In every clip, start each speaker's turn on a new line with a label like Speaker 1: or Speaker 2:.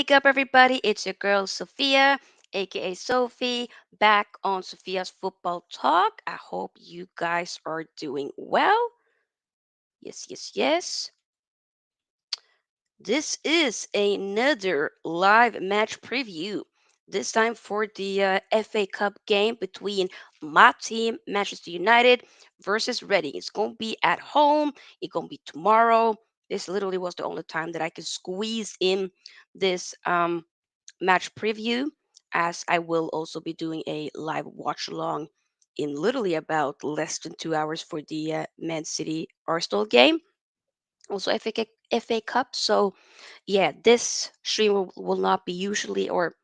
Speaker 1: wake up, everybody. It's your girl, Sofia, aka Sophie, back on Sophia's Football Talk. I hope you guys are doing well. Yes, yes, yes. This is another live match preview. This time for the FA Cup game between my team, Manchester United, versus Reading. It's going to be at home. It's going to be tomorrow. This literally was the only time that I could squeeze in this match preview, as I will also be doing a live watch along in literally about less than 2 hours for the Man City Arsenal game, also FA Cup. So, yeah, this stream will not be usually or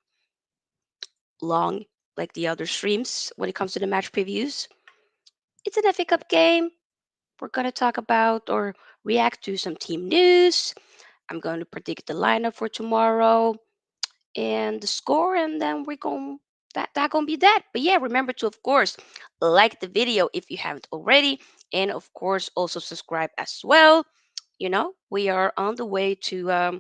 Speaker 1: long like the other streams when it comes to the match previews. It's an FA Cup game. We're going to talk about or react to some team news. I'm going to predict the lineup for tomorrow and the score, and then we're going that gonna be that. But yeah, remember to of course like the video if you haven't already, and of course also subscribe as well. We are on the way to I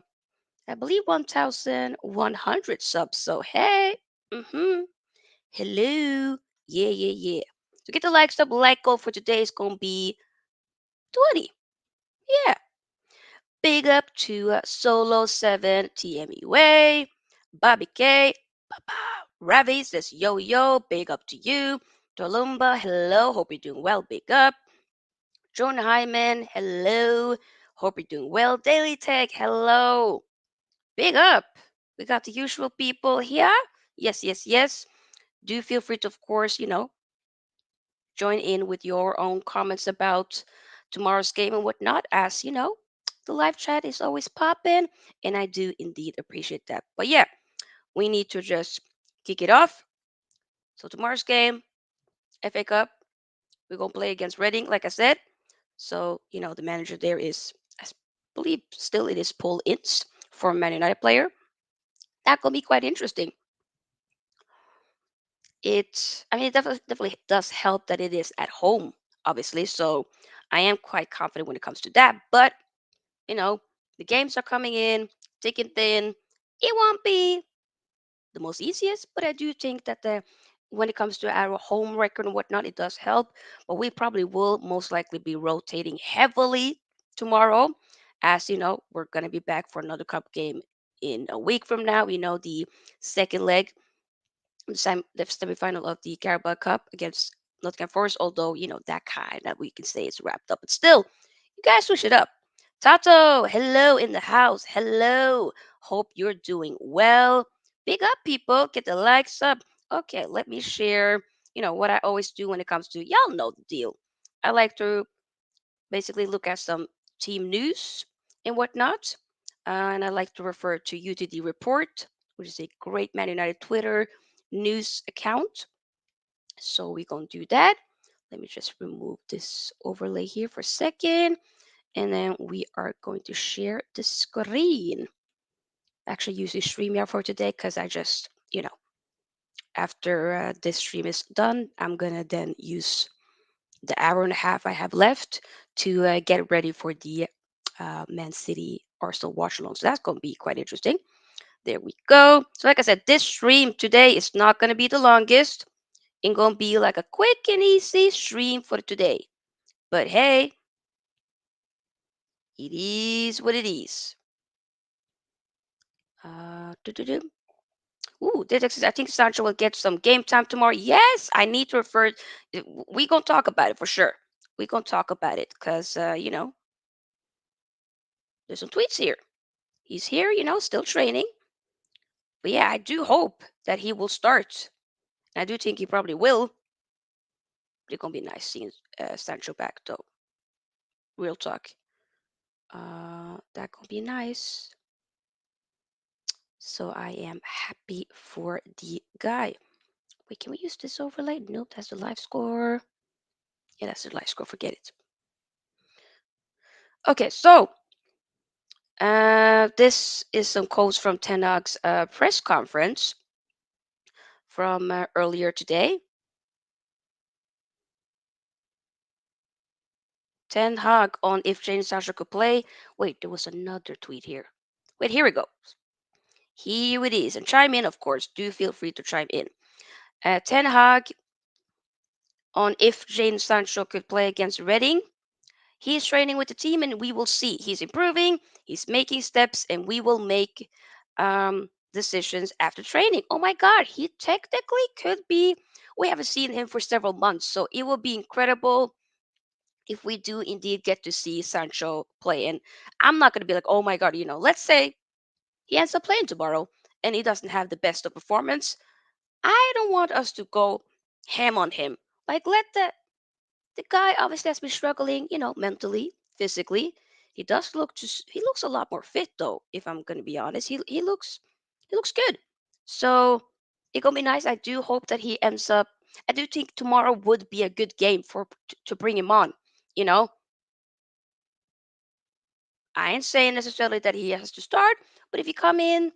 Speaker 1: believe 1100 subs, so hey. Hello. Yeah. So get the likes up. Like goal for today is gonna be 20. Yeah. Big up to Solo 7 TMUA, Bobby K, Papa, Ravi says yo yo, big up to you. Tolumba, hello, hope you're doing well, big up. John Hyman, hello, hope you're doing well. Daily Tech, hello, big up. We got the usual people here. Yes. Do feel free to, of course, join in with your own comments about tomorrow's game and whatnot, as the live chat is always popping, and I do indeed appreciate that. But yeah, we need to just kick it off. So tomorrow's game, FA Cup, we're gonna play against Reading, like I said. So the manager there is, I believe, still it is Paul Ince, former Man United player. That gonna be quite interesting. It definitely does help that it is at home, obviously. So I am quite confident when it comes to that. But you know, the games are coming in thick and thin. It won't be the most easiest, but I do think that the when it comes to our home record and whatnot, it does help. But we probably will most likely be rotating heavily tomorrow, as we're gonna be back for another cup game in a week from now. The second leg, the semifinal of the Carabao Cup against Nottingham Forest. Although that kind that we can say is wrapped up, but still, you guys switch it up. Tato, hello in the house. Hello. Hope you're doing well. Big up, people. Get the likes up. Okay, let me share. What I always do when it comes to y'all know the deal. I like to basically look at some team news and whatnot. And I like to refer to UTD Report, which is a great Man United Twitter news account. So we're going to do that. Let me just remove this overlay here for a second. And then we are going to share the screen. Actually, use the StreamYard for today because I just, after this stream is done, I'm going to then use the hour and a half I have left to get ready for the Man City Arsenal watch along. So that's going to be quite interesting. There we go. So, like I said, this stream today is not going to be the longest. It's going to be like a quick and easy stream for today. But hey, it is what it is. Do-do-do. Ooh, I think Sancho will get some game time tomorrow. Yes, I need to refer. We gonna talk about it for sure. We gonna talk about it because there's some tweets here. He's here, still training. But yeah, I do hope that he will start. And I do think he probably will. But it's gonna be nice seeing Sancho back, though. Real talk. That gonna be nice. So I am happy for the guy. Wait, can we use this overlay? Nope, that's the live score. Yeah, that's the live score. Forget it. Okay, so this is some quotes from Ten Hag's press conference from earlier today. Ten Hag on if Jane Sancho could play. Wait, there was another tweet here. Wait, here we go. Here it is. And chime in, of course. Do feel free to chime in. Ten Hag on if Jane Sancho could play against Reading. He's training with the team, and we will see. He's improving, he's making steps, and we will make decisions after training. Oh my God, he technically could be. We haven't seen him for several months, so it will be incredible if we do indeed get to see Sancho play. And I'm not going to be like, oh my God, let's say he ends up playing tomorrow and he doesn't have the best of performance. I don't want us to go ham on him. Like, let the guy obviously has been struggling, mentally, physically. He looks a lot more fit though, if I'm gonna be honest. He looks good. So it gonna be nice. I do hope that he ends up. I do think tomorrow would be a good game to bring him on. You know, I ain't saying necessarily that he has to start, but if he come in,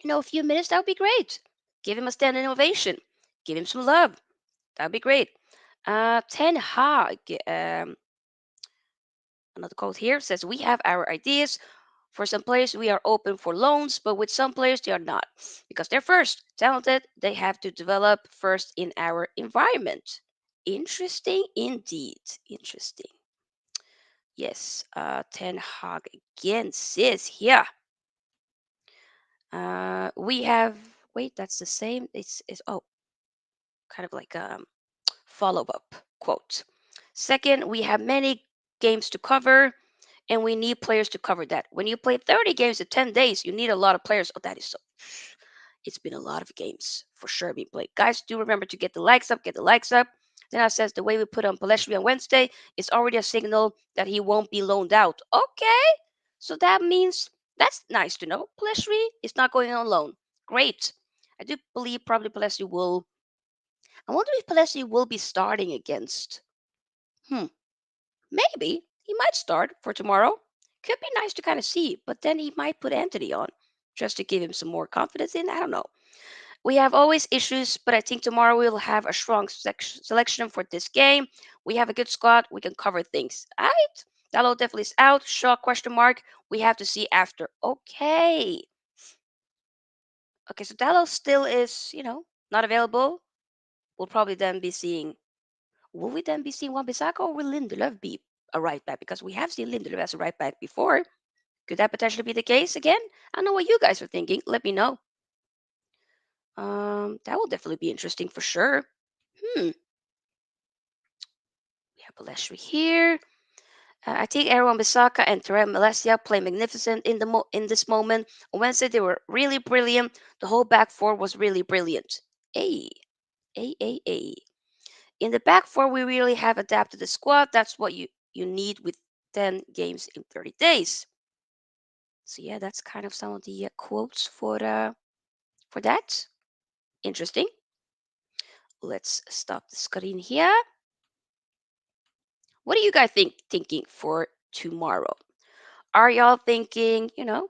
Speaker 1: a few minutes, that would be great. Give him a standing ovation. Give him some love. That would be great. Ten Hag. Another quote here says, "We have our ideas. For some players, we are open for loans, but with some players, they are not. Because they're first talented, they have to develop first in our environment." Interesting indeed. Interesting. Yes, Ten Hag again says, yeah. We have, wait, that's the same. Oh, kind of like a follow up quote. Second, we have many games to cover and we need players to cover that. When you play 30 games in 10 days, you need a lot of players. Oh, that is so. It's been a lot of games for sure being played. Guys, do remember to get the likes up, get the likes up. Then I says the way we put on Palestri on Wednesday is already a signal that he won't be loaned out. Okay, so that means that's nice to know. Palestri is not going on loan. Great. I do believe probably Palestri will. I wonder if Palestri will be starting against. Hmm. Maybe he might start for tomorrow. Could be nice to kind of see, but then he might put Antony on just to give him some more confidence in. I don't know. We have always issues, but I think tomorrow we'll have a strong selection for this game. We have a good squad. We can cover things. All right. Dallo definitely is out. Shaw question mark. We have to see after. Okay. Okay, so Dallo still is, not available. We'll probably then be seeing. Will we then be seeing Wan-Bissaka or will Lindelöf be a right back? Because we have seen Lindelöf as a right back before. Could that potentially be the case again? I don't know what you guys are thinking. Let me know. That will definitely be interesting for sure. We have Baleshri here. I think Aaron Bissaka and Terem Malaysia play magnificent in this moment. On Wednesday, they were really brilliant. The whole back four was really brilliant. A, A. In the back four, we really have adapted the squad. That's what you need with 10 games in 30 days. So yeah, that's kind of some of the quotes for that. Interesting. Let's stop the screen here. What are you guys thinking for tomorrow? Are y'all thinking, that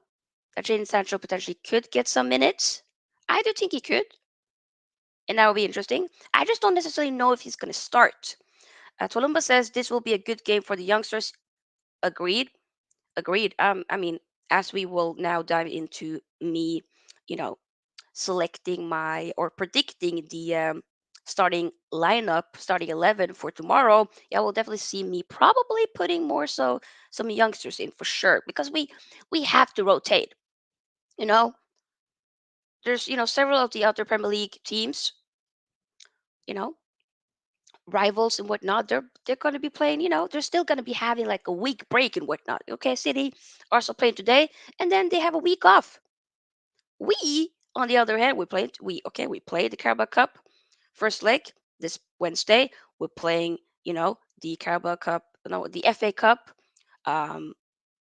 Speaker 1: Jaden Sancho potentially could get some minutes? I do think he could, and that would be interesting. I just don't necessarily know if he's going to start. Tolumba says this will be a good game for the youngsters. Agreed. Agreed. I mean, as we will now dive into me, you know, selecting my or predicting the starting lineup, starting 11 for tomorrow, yeah, we'll definitely see me probably putting more so some youngsters in for sure because we have to rotate. You know, there's several of the other Premier League teams, you know, rivals and whatnot. They're going to be playing. They're still going to be having like a week break and whatnot. Okay, City also playing today, and then they have a week off. We, on the other hand, we played the Carabao Cup first leg this Wednesday. We're playing, the Carabao Cup, no, the FA Cup um,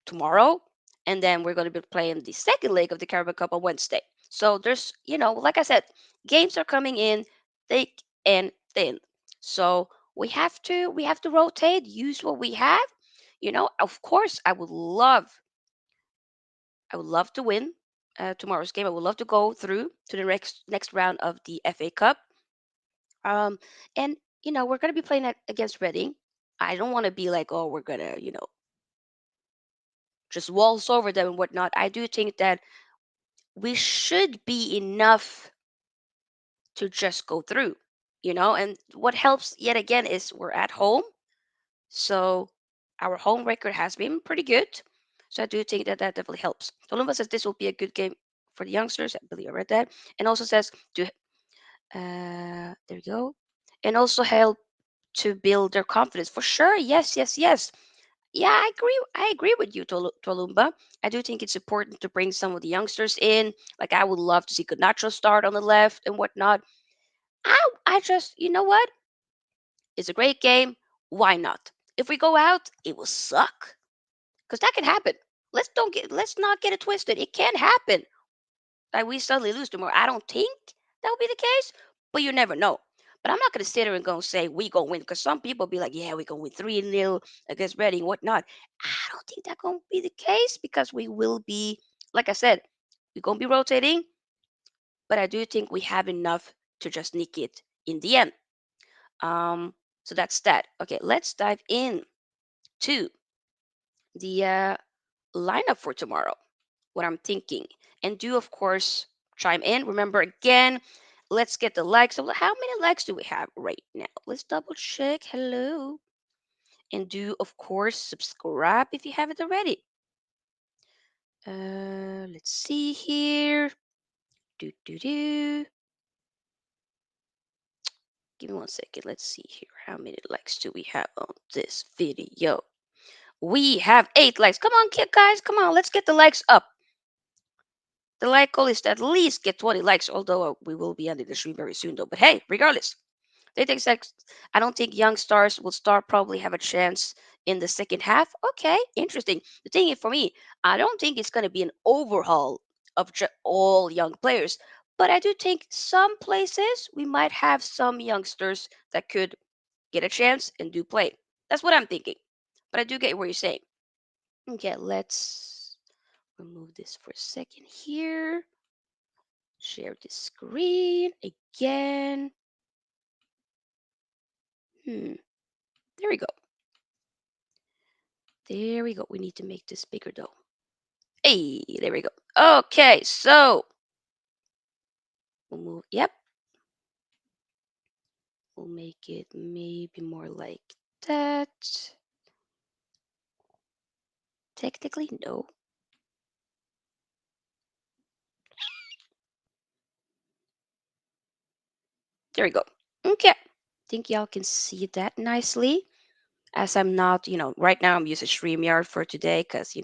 Speaker 1: tomorrow, and then we're going to be playing the second leg of the Carabao Cup on Wednesday. So there's, like I said, games are coming in thick and thin. So we have to rotate, use what we have. Of course, I would love to win tomorrow's game. I would love to go through to the next round of the FA Cup. And we're gonna be playing against Reading. I don't want to be like, oh, we're gonna, just waltz over them and whatnot. I do think that we should be enough to just go through, And what helps yet again is we're at home. So our home record has been pretty good. So I do think that that definitely helps. Tolumba says this will be a good game for the youngsters. I believe I read that. And also says to there you go. And also help to build their confidence. For sure. Yes, yes, yes. Yeah, I agree. I agree with you, Tolumba. I do think it's important to bring some of the youngsters in. Like I would love to see Garnacho start on the left and whatnot. I just, you know what? It's a great game. Why not? If we go out, it will suck because that can happen. Let's not get it twisted. It can happen. Like we suddenly lose tomorrow. I don't think that will be the case, but you never know. But I'm not gonna sit there and go say we gonna win because some people be like, yeah, we gonna win 3-0 against Reading, whatnot. I don't think that gonna be the case because we will be, like I said, we're gonna be rotating, but I do think we have enough to just nick it in the end. Um, so that's that. Okay, let's dive in to the lineup for tomorrow, what I'm thinking. And do, of course, chime in. Remember, again, let's get the likes. So, how many likes do we have right now? Let's double check. Hello. And do, of course, subscribe if you haven't already. Let's see here. Do, do, do. Give me one second. Let's see here. How many likes do we have on this video? We have 8 likes. Come on, guys. Come on. Let's get the likes up. The like goal is to at least get 20 likes, although we will be ending the stream very soon, though. But hey, regardless, they think I don't think young stars will start probably have a chance in the second half. Okay, interesting. The thing is, for me, I don't think it's going to be an overhaul of all young players, but I do think some places we might have some youngsters that could get a chance and do play. That's what I'm thinking. But I do get what you're saying. Okay, let's remove this for a second here. Share the screen again. There we go. There we go. We need to make this bigger though. Hey, there we go. Okay, so we'll move. Yep, we'll make it maybe more like that. Technically, no. There we go. Okay. Think y'all can see that nicely. As I'm not, right now I'm using StreamYard for today because,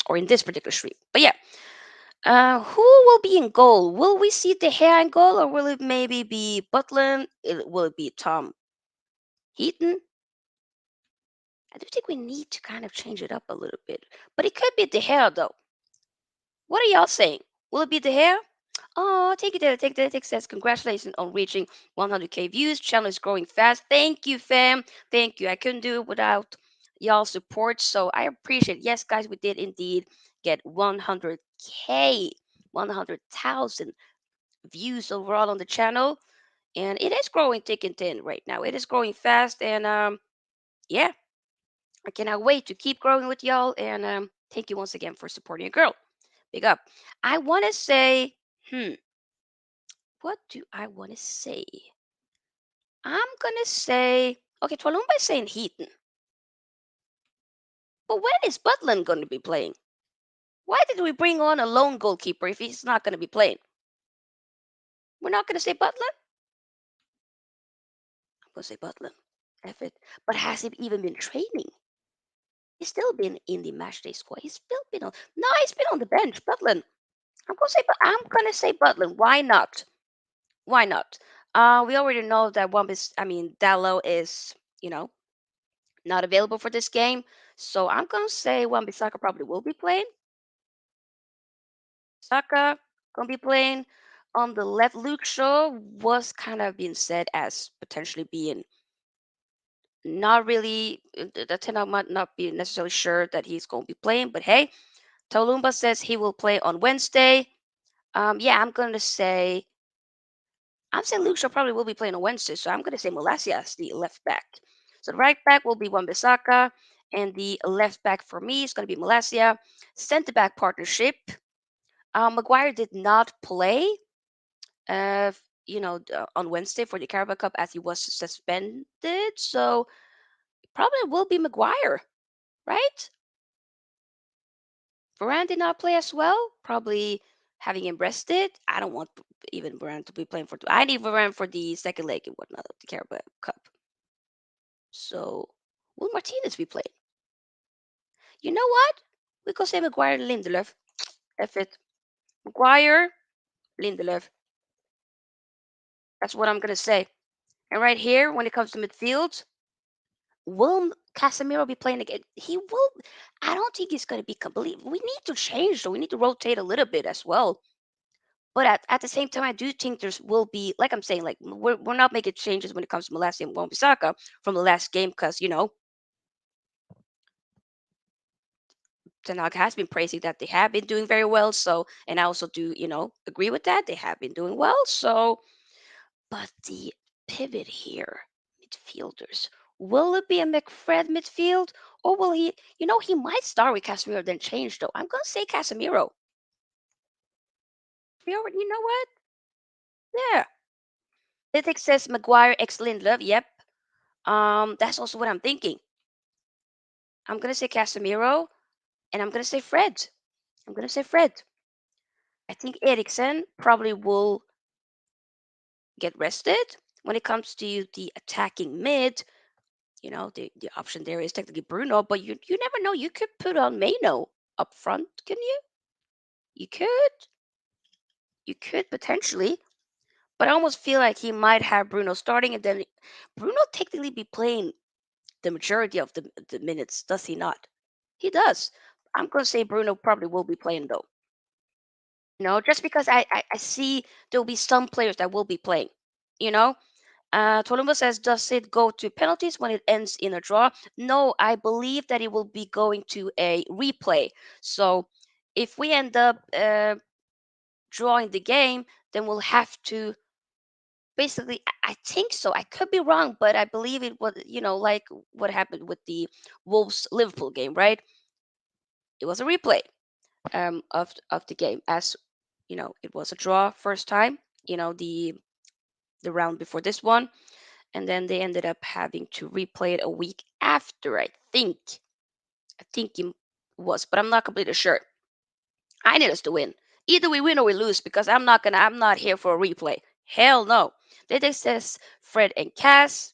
Speaker 1: or in this particular stream. But yeah, who will be in goal? Will we see De Gea in goal, or will it maybe be Butland? Will it be Tom Heaton? I do think we need to kind of change it up a little bit, but it could be De Gea though. What are y'all saying? Will it be De Gea? Oh, take it there. Take that. Take says congratulations on reaching 100K views. Channel is growing fast. Thank you, fam. Thank you. I couldn't do it without y'all support, so I appreciate it. Yes, guys, we did indeed get 100K, 100,000 views overall on the channel, and it is growing thick and thin right now. It is growing fast, and yeah, I cannot wait to keep growing with y'all. And thank you once again for supporting your girl. Big up. I want to say, what do I want to say? I'm gonna say, okay, Twalumba is saying Heaton, but when is Butland going to be playing? Why did we bring on a lone goalkeeper if he's not going to be playing? We're not going to say Butland. I'm going to say Butland. F it. But has he even been training? He's still been in the matchday squad. He's still been on. No, he's been on the bench. Butland. I'm gonna say Butland. Why not? Why not? We already know that Dallo is, not available for this game. So I'm gonna say Wan-Bissaka probably will be playing. Saka gonna be playing on the left. Luke Shaw was kind of being said as potentially being not really. The Ten might not be necessarily sure that he's gonna be playing, but hey, Tolumba says he will play on Wednesday. Yeah, I'm saying Luke Shaw probably will be playing on Wednesday, so I'm gonna say Malasia as the left back. So the right back will be Wan-Bissaka, and the left back for me is gonna be Malasia. Centre back partnership. Maguire did not play, on Wednesday for the Carabao Cup as he was suspended. So probably will be Maguire, right? Varane did not play as well. Probably having him rested. I don't want even Varane to be playing for. I need Varane for the second leg and whatnot of the Carabao Cup. So will Martinez be playing? You know what? We could say Maguire and Lindelöf. If it Maguire, Lindelöf. That's what I'm gonna say. And right here, when it comes to midfield, will Casemiro be playing again? He will. I don't think he's gonna be complete. We need to change, though. We need to rotate a little bit as well. But at the same time, I do think there's will be, like I'm saying, like we're not making changes when it comes to Malasia and Wan-Bissaka from the last game because Ten Hag has been praising that they have been doing very well. So, and I also do agree with that. They have been doing well. So, but the pivot here, midfielders, will it be a McFred midfield or will he? He might start with Casemiro then change though. I'm gonna say Casemiro. You know what? Yeah. It says Maguire X Lindelof. Yep. That's also what I'm thinking. I'm gonna say Casemiro, and I'm gonna say Fred. I'm gonna say Fred. I think Eriksen probably will get rested. When it comes to the attacking mid, the option there is technically Bruno, but you never know. You could put on Mano up front, can you? You could. You could potentially. But I almost feel like he might have Bruno starting, and then Bruno technically be playing the majority of the minutes, does he not? He does. I'm gonna say Bruno probably will be playing though. Just because I see there'll be some players that will be playing. You know, Tolumba says, does it go to penalties when it ends in a draw? No, I believe that it will be going to a replay. So if we end up drawing the game, then we'll have to basically, I think so. I could be wrong, but I believe it was, like what happened with the Wolves Liverpool game, right? It was a replay of the game as it was a draw first time, the round before this one, and then they ended up having to replay it a week after. I think it was, but I'm not completely sure. I need us to win. Either we win or we lose because I'm not here for a replay. Hell no. Dede says Fred and Cass.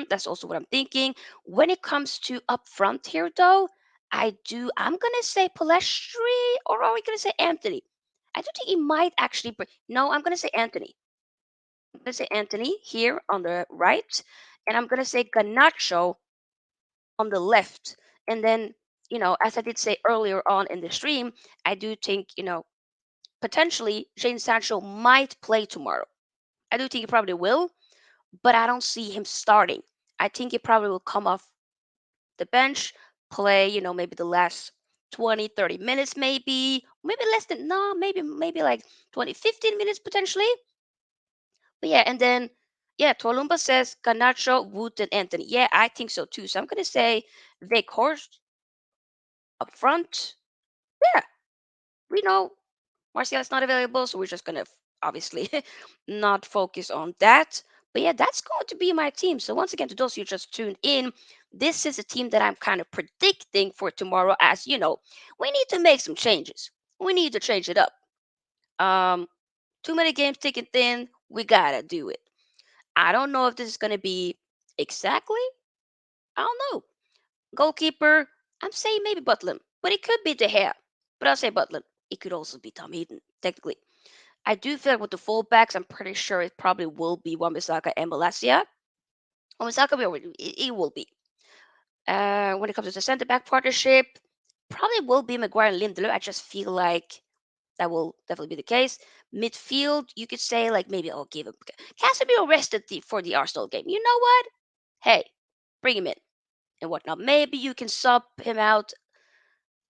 Speaker 1: That's also what I'm thinking. When it comes to up front here though, I'm gonna say Palestri, or are we gonna say Anthony? I do think he might actually no, I'm gonna say Anthony. I'm gonna say Anthony here on the right, and I'm gonna say Garnacho on the left. And then, as I did say earlier on in the stream, I do think, potentially Jane Sancho might play tomorrow. I do think he probably will, but I don't see him starting. I think he probably will come off the bench, play, maybe the last 20, 30 minutes, maybe less than, no, maybe like 20, 15 minutes potentially. But yeah, and then, yeah, Tolumba says Ganacho, Wood, and Anthony. Yeah, I think so too. So I'm going to say Vic Horst up front. Yeah, we know Martial is not available, so we're just gonna obviously not focus on that. But yeah, that's going to be my team. So once again, to those who just tuned in, this is a team that I'm kind of predicting for tomorrow. As we need to make some changes. We need to change it up. Um, Too many games ticking thin. We gotta do it. I don't know if this is gonna be exactly. I don't know. Goalkeeper. I'm saying maybe Butland, but it could be De Gea. But I'll say Butland. It could also be Tom Heaton, technically. I do feel like with the fullbacks, I'm pretty sure it probably will be Wan-Bissaka and Malacia. Wan-Bissaka, it will be. When it comes to the centre back partnership, probably will be Maguire and Lindelof. I just feel like that will definitely be the case. Midfield, you could say like maybe I'll give him Casemiro rested for the Arsenal game. You know what? Hey, bring him in and whatnot. Maybe you can sub him out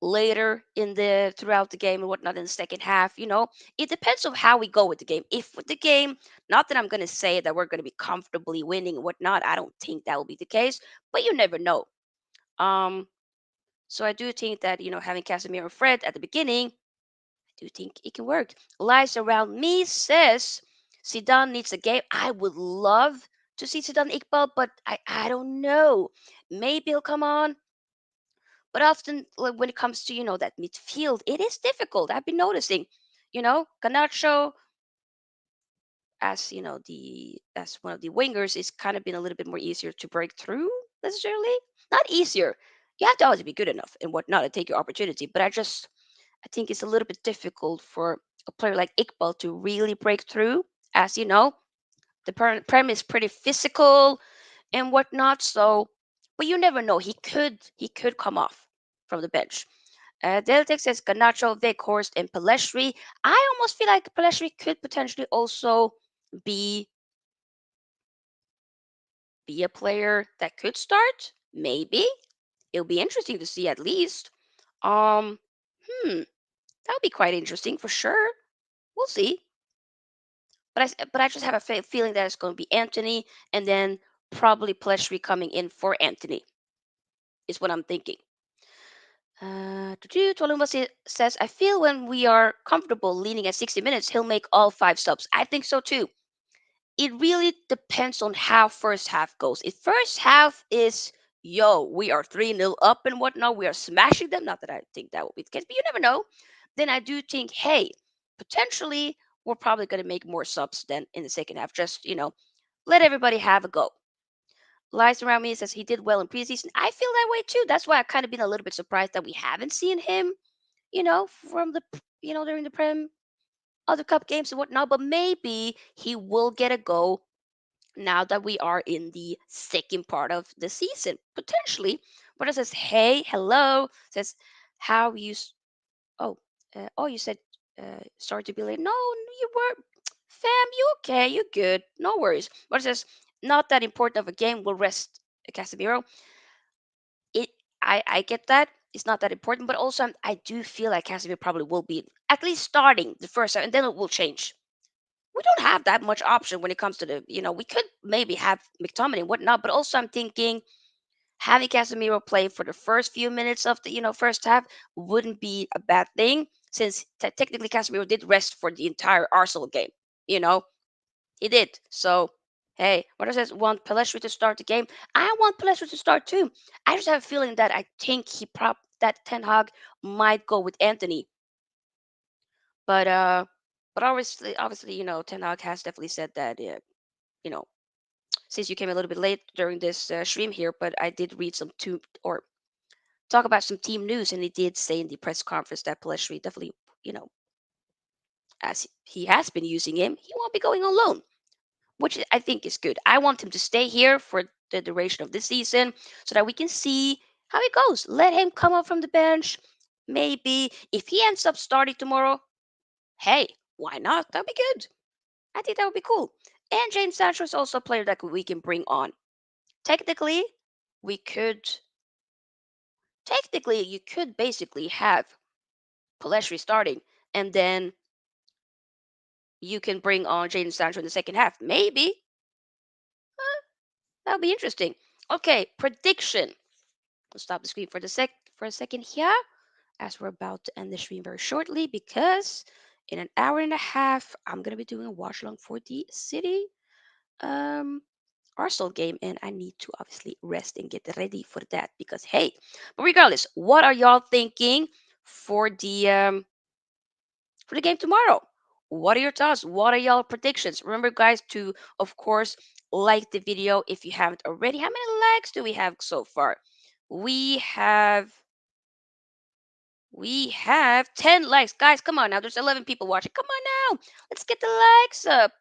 Speaker 1: later in the throughout the game and whatnot in the second half. It depends on how we go with the game. If with the game, not that I'm going to say that we're going to be comfortably winning and whatnot, I don't think that will be the case, but you never know. um so I do think that having Casemiro and Fred at the beginning, I do think it can work. Lies around me says Zidane needs a game. I would love to see Zidane Iqbal, but I don't know. Maybe he'll come on. But often, like, when it comes to that midfield, it is difficult. I've been noticing. Garnacho as the as one of the wingers is kind of been a little bit more easier to break through necessarily. Not easier. You have to always be good enough and whatnot and take your opportunity. But I think it's a little bit difficult for a player like Iqbal to really break through. As you know, the Prem is pretty physical and whatnot. So, but you never know. He could come off from the bench. Deltek says Garnacho, Weghorst, and Pelestri. I almost feel like Pelestri could potentially also be be a player that could start. Maybe it'll be interesting to see at least. Um, that would be quite interesting for sure. We'll see. But I just have a feeling that it's going to be Antony and then probably Pelestri coming in for Antony is what I'm thinking. Toluma says, I feel when we are comfortable leaning at 60 minutes, he'll make all five subs. I think so too. It really depends on how first half goes. If first half is, yo, we are 3-0 up and whatnot, we are smashing them. Not that I think that will be the case, but you never know. Then I do think, hey, potentially we're probably going to make more subs than in the second half. Just, let everybody have a go. Lies around me says he did well in preseason. I feel that way too. That's why I've kind of been a little bit surprised that we haven't seen him, from during the Prem, other cup games and whatnot. But maybe he will get a go now that we are in the second part of the season, potentially. But it says, hey, hello, says, how you, oh, you said, sorry to be late. No, you were, fam, you okay, you good, no worries. But it says, not that important of a game, we'll rest Casemiro. It, I get that. It's not that important, but also I do feel like Casemiro probably will be at least starting the first half, and then it will change. We don't have that much option when it comes to we could maybe have McTominay and whatnot, but also I'm thinking having Casemiro play for the first few minutes of the, first half wouldn't be a bad thing since technically Casemiro did rest for the entire Arsenal game. You know, he did. So, hey, what says want Pelestri to start the game? I want Pelestri to start too. I just have a feeling that I think that Ten Hag might go with Antony, but obviously, Ten Hag has definitely said that. You know, since you came a little bit late during this stream here, but I did read some or talk about some team news, and he did say in the press conference that Pelestri definitely, as he has been using him, he won't be going on loan, which I think is good. I want him to stay here for the duration of this season so that we can see how it goes. Let him come up from the bench. Maybe if he ends up starting tomorrow, hey, why not? That'd be good. I think that would be cool. And James Sancho is also a player that we can bring on. Technically, we could you could basically have Pelestri starting, and then you can bring on Jaden Sancho in the second half. Maybe that'll be interesting. Okay, prediction. Let's stop the screen for a second here, as we're about to end the stream very shortly because in an hour and a half I'm gonna be doing a watch along for the City um Arsenal game, and I need to obviously rest and get ready for that because hey, but regardless, what are y'all thinking for the game tomorrow? What are your thoughts? What are y'all predictions? Remember, guys, to of course like the video if you haven't already. How many likes do we have so far? We have we have 10 likes. Guys, come on now. There's 11 people watching. Come on now. Let's get the likes up.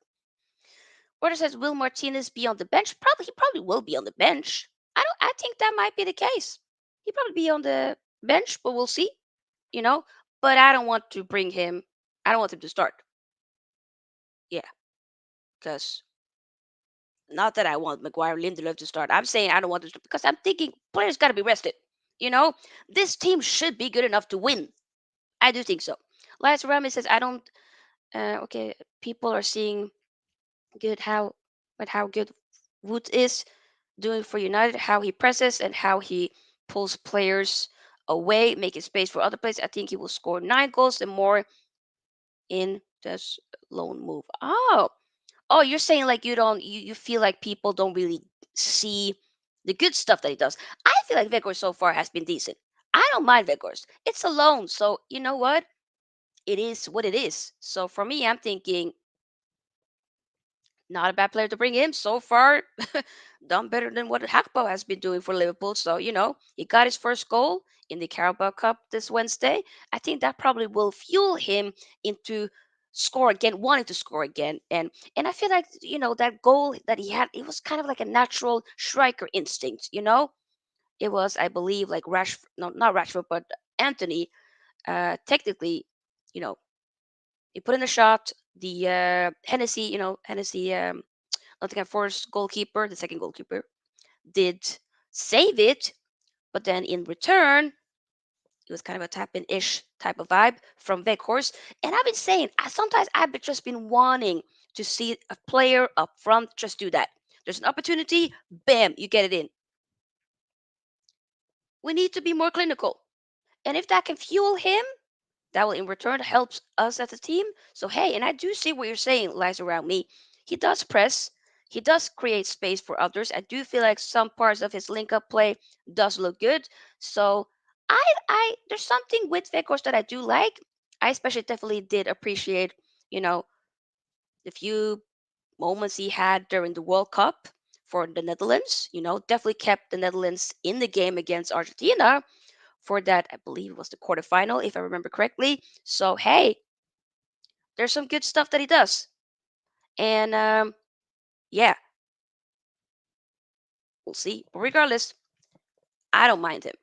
Speaker 1: Order says, will Martinez be on the bench? He probably will be on the bench. I think that might be the case. He'll probably be on the bench, but we'll see, you know. But I don't want to bring him. I don't want him to start. Yeah, because not that I want Maguire Lindelof to start. I'm saying I don't want to because I'm thinking players got to be rested. You know, this team should be good enough to win. I do think so. Lance Rami says I don't. Okay, people are seeing good how good Wood is doing for United, how he presses and how he pulls players away, making space for other players. I think he will score 9 goals and more in this loan move. Oh, you're saying like you feel like people don't really see the good stuff that he does. I feel like Vigor so far has been decent. I don't mind Vigors. It's a loan, so you know what? It is what it is. So for me, I'm thinking not a bad player to bring in so far. Done better than what Hakpo has been doing for Liverpool. So, he got his first goal in the Carabao Cup this Wednesday. I think that probably will fuel him into score again, wanting to score again. And I feel like, that goal that he had, it was kind of like a natural striker instinct. It was, I believe, like Rashford, no, not Rashford, but Antony, technically, you know, he put in a shot. The Hennessy, Nottingham Forest goalkeeper, the second goalkeeper, did save it, but then in return, it was kind of a tap-in-ish type of vibe from Weghorst. And I've been saying, sometimes I've just been wanting to see a player up front just do that. There's an opportunity, bam, you get it in. We need to be more clinical. And if that can fuel him, that will in return helps us as a team. So hey, and I do see what you're saying lies around me. He does press. He does create space for others. I do feel like some parts of his link up play does look good. So I there's something with Vegas that I do like. I especially definitely did appreciate, you know, the few moments he had during the World Cup for the Netherlands. Definitely kept the Netherlands in the game against Argentina for that, I believe it was the quarterfinal, if I remember correctly. So, hey, there's some good stuff that he does. And yeah, we'll see. But regardless, I don't mind him.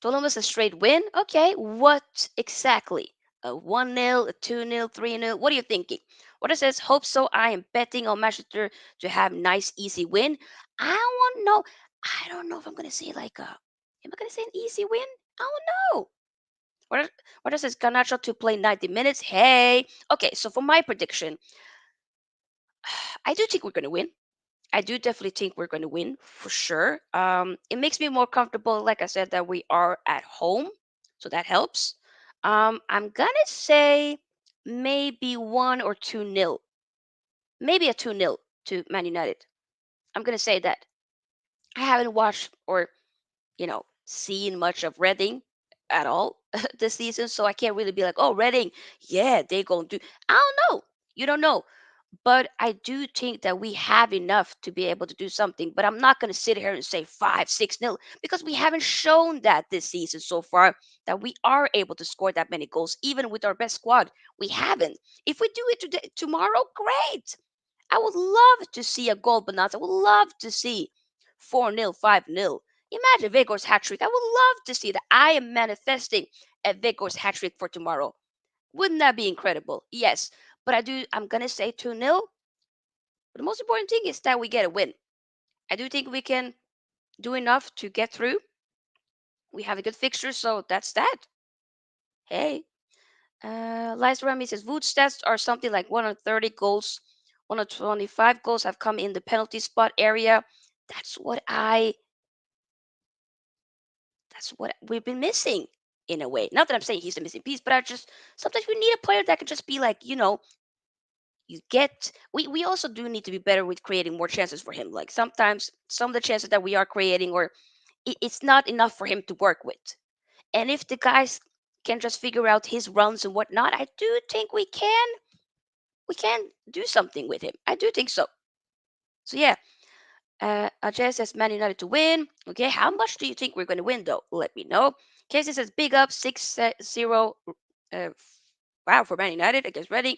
Speaker 1: Columbus a straight win. Okay, what exactly? A 1-0, a 2-0, 3-0. What are you thinking? What it says, hope so. I am betting on Manchester to have nice, easy win. I want to know. I don't know if I'm going to say like am I going to say an easy win? I don't know. What does this Garnacho to play 90 minutes? Hey. Okay, so for my prediction, I do think we're going to win. I do definitely think we're going to win for sure. It makes me more comfortable, like I said, that we are at home, so that helps. I'm gonna say maybe 1 or 2-0, maybe a 2-0 to Man United. I'm gonna say that. I haven't watched or seen much of Reading at all this season, so I can't really be like, oh, Reading, yeah, they gonna do. I don't know. You don't know. But I do think that we have enough to be able to do something. But I'm not going to sit here and say 5-6-0 because we haven't shown that this season so far that we are able to score that many goals, even with our best squad. We haven't. If we do it today, tomorrow, great. I would love to see a goal bonanza. I would love to see 4-0, 5-0. Imagine Vigor's hat trick. I would love to see that. I am manifesting a Vigor's hat trick for tomorrow. Wouldn't that be incredible? Yes. But I'm going to say 2-0. But the most important thing is that we get a win. I do think we can do enough to get through. We have a good fixture, so that's that. Hey, Liza Rami says Wood stats are something like 130 goals, 125 goals have come in the penalty spot area. That's what I. That's what we've been missing in a way. Not that I'm saying he's the missing piece, but I just sometimes we need a player that can just be like, you get we also do need to be better with creating more chances for him. Like sometimes some of the chances that we are creating or it's not enough for him to work with. And if the guys can just figure out his runs and whatnot, I do think we can do something with him. I do think so. So yeah, Ajay says Man United to win. Okay, how much do you think we're going to win though? Let me know. Casey says big up 6-0. Uh, wow, for Man United against Reading.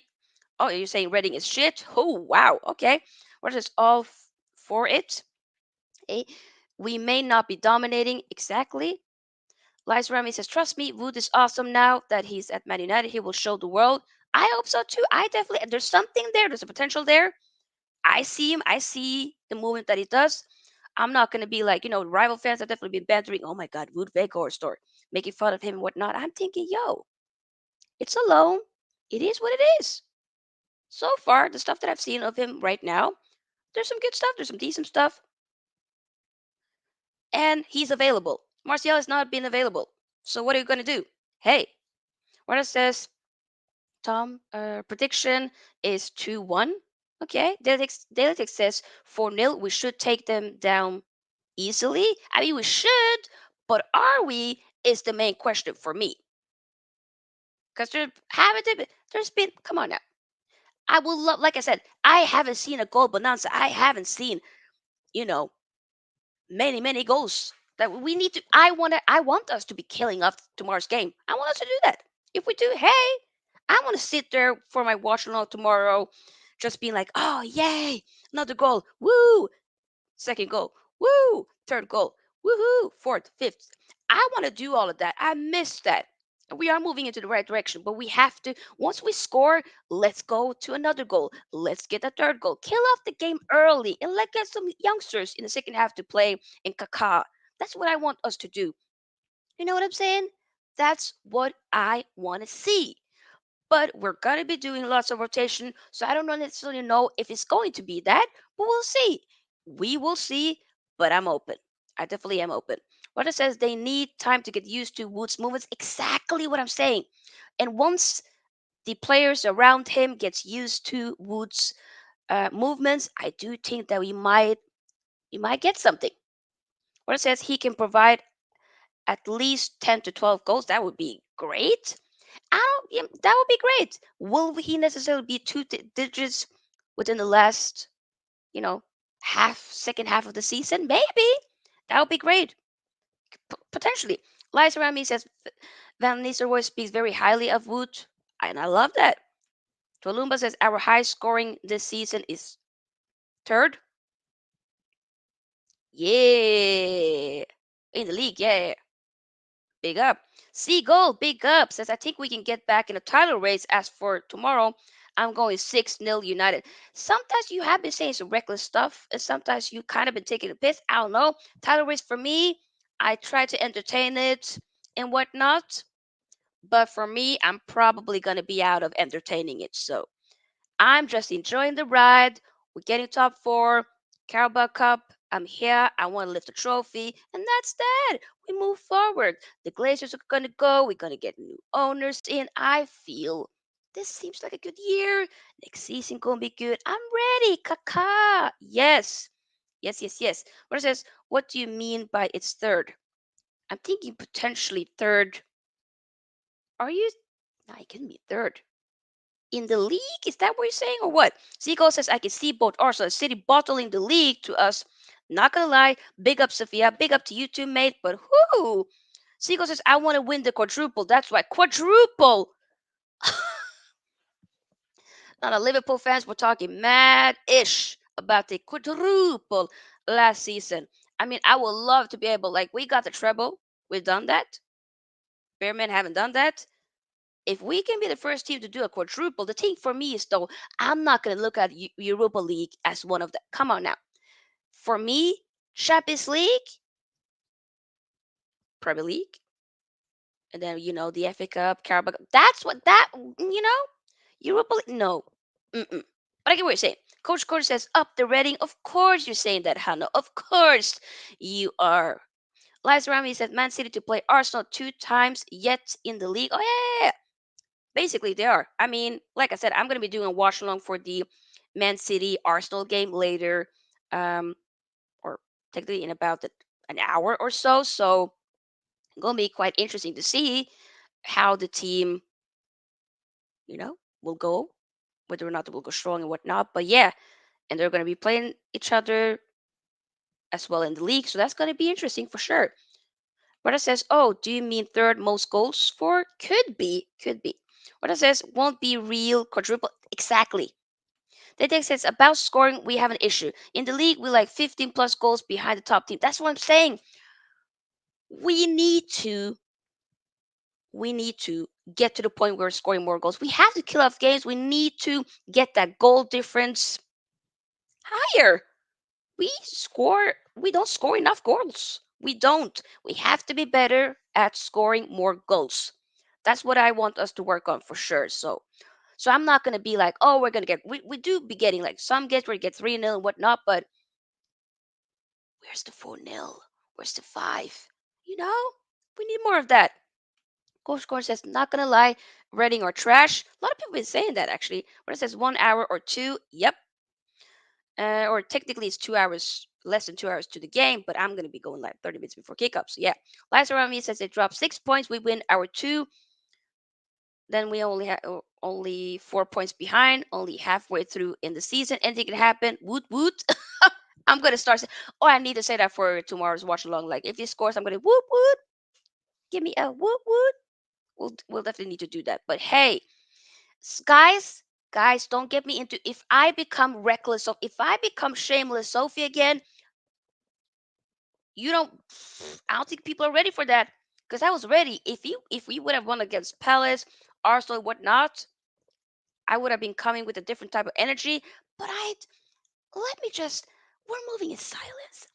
Speaker 1: Oh, you're saying Reading is shit? Oh, wow. Okay. What is all for it? Eh, we may not be dominating exactly. Liza Rami says, trust me, Wood is awesome now that he's at Man United. He will show the world. I hope so too. I definitely, there's something there. There's a potential there. I see him. I see the movement that he does. I'm not going to be like, rival fans have definitely been bantering, oh my God, Wood Weghorst or making fun of him and whatnot. I'm thinking, yo, it's a loan. It is what it is. So far, the stuff that I've seen of him right now, there's some good stuff. There's some decent stuff. And he's available. Martial has not been available. So what are you going to do? Hey, what it says, Tom, prediction is 2-1. Okay, Daily says 4-0. We should take them down easily. I mean, we should, but are we? Is the main question for me. Because there's been, come on now. I will love, like I said, I haven't seen a goal bonanza. I haven't seen, you know, many goals that we need to. I want us to be killing off tomorrow's game. I want us to do that. If we do, hey, I want to sit there for my watch along tomorrow, just being like, oh yay, another goal, woo, second goal, woo, third goal, woohoo, fourth, fifth. I want to do all of that. I miss that. We are moving into the right direction, but we have to, once we score, let's go to another goal. Let's get a third goal. Kill off the game early and let get some youngsters in the second half to play in Kaká. That's what I want us to do. You know what I'm saying? That's what I want to see. But we're going to be doing lots of rotation, so I don't necessarily know if it's going to be that, but we'll see. We will see, but I'm open. I definitely am open. What it says, they need time to get used to Wood's movements. Exactly what I'm saying. And once the players around him gets used to Wood's movements, I do think that we might get something. What it says, he can provide at least 10 to 12 goals. That would be great. I don't. Yeah, that would be great. Will he necessarily be two digits within the last, you know, second half of the season? Maybe that would be great. Potentially. Lies around me says Van Nistelrooy speaks very highly of Wood, and I love that. Tolumba says our high scoring this season is third. Yeah, in the league. Yeah, big up. Seagull, big up. Says, I think we can get back in a title race. As for tomorrow, I'm going 6-0 United. Sometimes you have been saying some reckless stuff, and sometimes you kind of been taking a piss. I don't know. Title race for me, I try to entertain it and whatnot. But for me, I'm probably going to be out of entertaining it. So I'm just enjoying the ride. We're getting top four, Carabao Cup. I'm here. I want to lift a trophy. And that's that. We move forward. The Glazers are going to go. We're going to get new owners in. I feel this seems like a good year. Next season going to be good. I'm ready. Kaka. Yes. Yes, yes, yes. What it says, what do you mean by it's third? I'm thinking potentially third. Are you? No, it can be third in the league? Is that what you're saying or what? Seagull says, I can see both Arsenal and City bottling the league to us. Not gonna lie, big up Sofia, big up to you too, mate. But whoo! Seagull says, I want to win the quadruple. That's right, quadruple. Not a Liverpool fans were talking mad-ish about the quadruple last season. I mean, I would love to be able, like, we got the treble. We've done that. Bearmen haven't done that. If we can be the first team to do a quadruple, the thing for me is though, I'm not going to look at Europa League as one of the. Come on now. For me, Champions League, Premier League, and then the FA Cup, Carabao Cup. That's what Europa League. No, mm-mm. But I get what you're saying. Coach Corey says up the rating. Of course you're saying that, Hannah. Of course you are. Lies Rami said Man City to play Arsenal 2 times yet in the league. Oh yeah, yeah, yeah. Basically, they are. I mean, like I said, I'm going to be doing a watch along for the Man City Arsenal game later, um, or technically in about an hour or so. So, it's going to be quite interesting to see how the team, will go, whether or not they will go strong and whatnot. But yeah, and they're going to be playing each other as well in the league. So, that's going to be interesting for sure. What says, oh, do you mean third most goals for? Could be, could be. What says, won't be real quadruple. Exactly. The text says about scoring, we have an issue. In the league, we're like 15 plus goals behind the top team. That's what I'm saying. We need to we need to get to the point where we're scoring more goals. We have to kill off games. We need to get that goal difference higher. We don't score enough goals. We don't. We have to be better at scoring more goals. That's what I want us to work on for sure. So I'm not gonna be like, oh, we're gonna get we do be getting like some games where you get 3-0 and whatnot, but where's the 4-0? Where's the 5? You know? We need more of that. Coach Corn says, not gonna lie, Reading or trash. A lot of people been saying that actually. When it says 1 hour or two, yep. Or technically it's 2 hours, less than 2 hours to the game, but I'm gonna be going like 30 minutes before kickoff. So yeah. Liza around me says it drops 6 points. We win hour two. Then we only have only 4 points behind, only halfway through in the season. Anything can happen. Woot woot. I'm gonna start. Oh, I need to say that for tomorrow's watch along. Like if he scores, I'm gonna whoop whoop. Give me a whoop whoop. We'll definitely need to do that. But hey, guys, don't get me into if I become reckless. So if I become shameless Sophie again, you don't. I don't think people are ready for that. Because I was ready. If we would have won against Palace, Arsenal, whatnot, I would have been coming with a different type of energy. But let me just. We're moving in silence.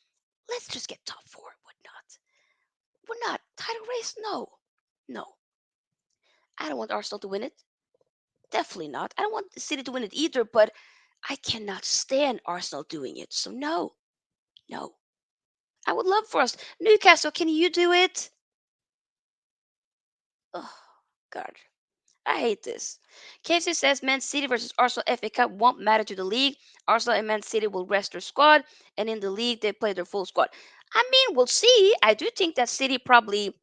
Speaker 1: Let's just get top four, whatnot. We're not title race. No, no. I don't want Arsenal to win it. Definitely not. I don't want the City to win it either. But I cannot stand Arsenal doing it. So no, no. I would love for us. Newcastle, can you do it? Oh God. I hate this. Casey says Man City versus Arsenal FA Cup won't matter to the league. Arsenal and Man City will rest their squad, and in the league they play their full squad. I mean, we'll see. I do think that City probably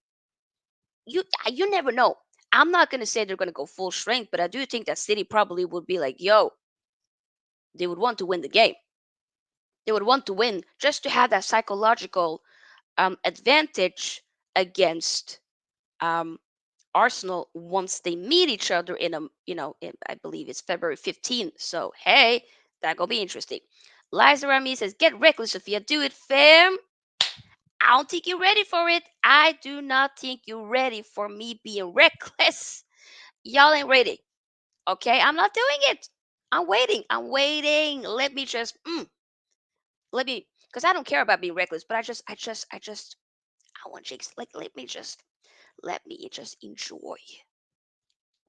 Speaker 1: you never know. I'm not gonna say they're gonna go full strength, but I do think that City probably would be like, yo, they would want to win the game. They would want to win just to have that psychological advantage against um, Arsenal once they meet each other in I believe it's February 15th. So hey, that gonna be interesting. Liza Rami says, "Get reckless, Sophia. Do it, fam. I don't think you're ready for it. I do not think you're ready for me being reckless. Y'all ain't ready. Okay, I'm not doing it. I'm waiting. I'm waiting. Let me just let me because I don't care about being reckless, but I want Jake's like let me just enjoy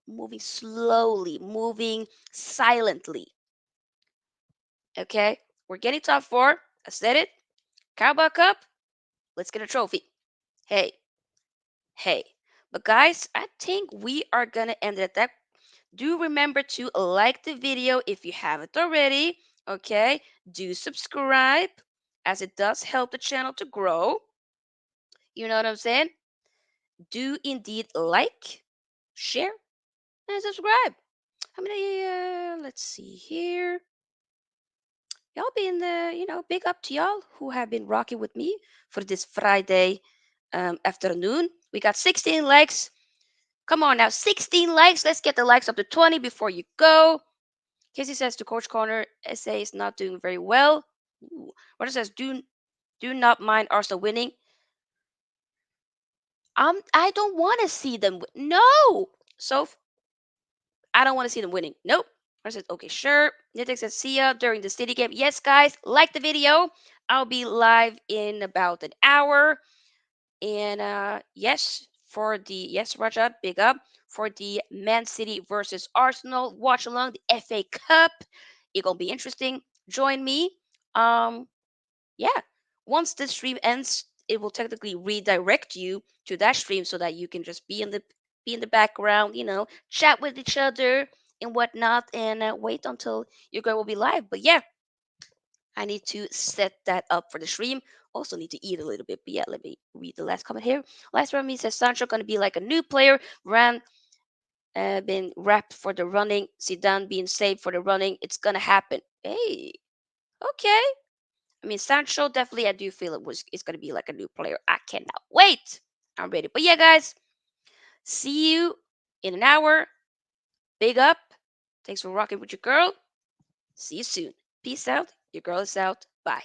Speaker 1: moving slowly, moving silently. Okay, we're getting top four. I said it. Carabao Cup. Let's get a trophy. Hey, hey. But guys, I think we are gonna end it at that. Do remember to like the video if you haven't already. Okay, do subscribe as it does help the channel to grow. You know what I'm saying? Do indeed like, share, and subscribe. How many? Let's see here. Y'all been, big up to y'all who have been rocking with me for this Friday afternoon. We got 16 likes. Come on now, 16 likes. Let's get the likes up to 20 before you go. Casey says to Coach Corner, SA is not doing very well. Ooh. Roger says, do not mind Arsenal winning. I don't want to see them. No. So I don't want to see them winning. Nope. I said, okay, sure. Nitik says, see ya during the City game. Yes, guys, like the video. I'll be live in about an hour. And yes, Rajat, big up for the Man City versus Arsenal watch along the FA Cup. It's gonna be interesting. Join me. Um, yeah. Once this stream ends, it will technically redirect you to that stream so that you can just be in the background, chat with each other and whatnot, and wait until your girl will be live. But yeah, I need to set that up for the stream. Also need to eat a little bit. But yeah, let me read the last comment here. Last one me says Sancho gonna be like a new player. Ran been wrapped for the running. Zidane being saved for the running. It's gonna happen. Hey, okay. I mean, Sancho definitely. I do feel it's gonna be like a new player. I cannot wait. I'm ready. But yeah, guys, see you in an hour. Big up. Thanks for rocking with your girl. See you soon. Peace out. Your girl is out. Bye.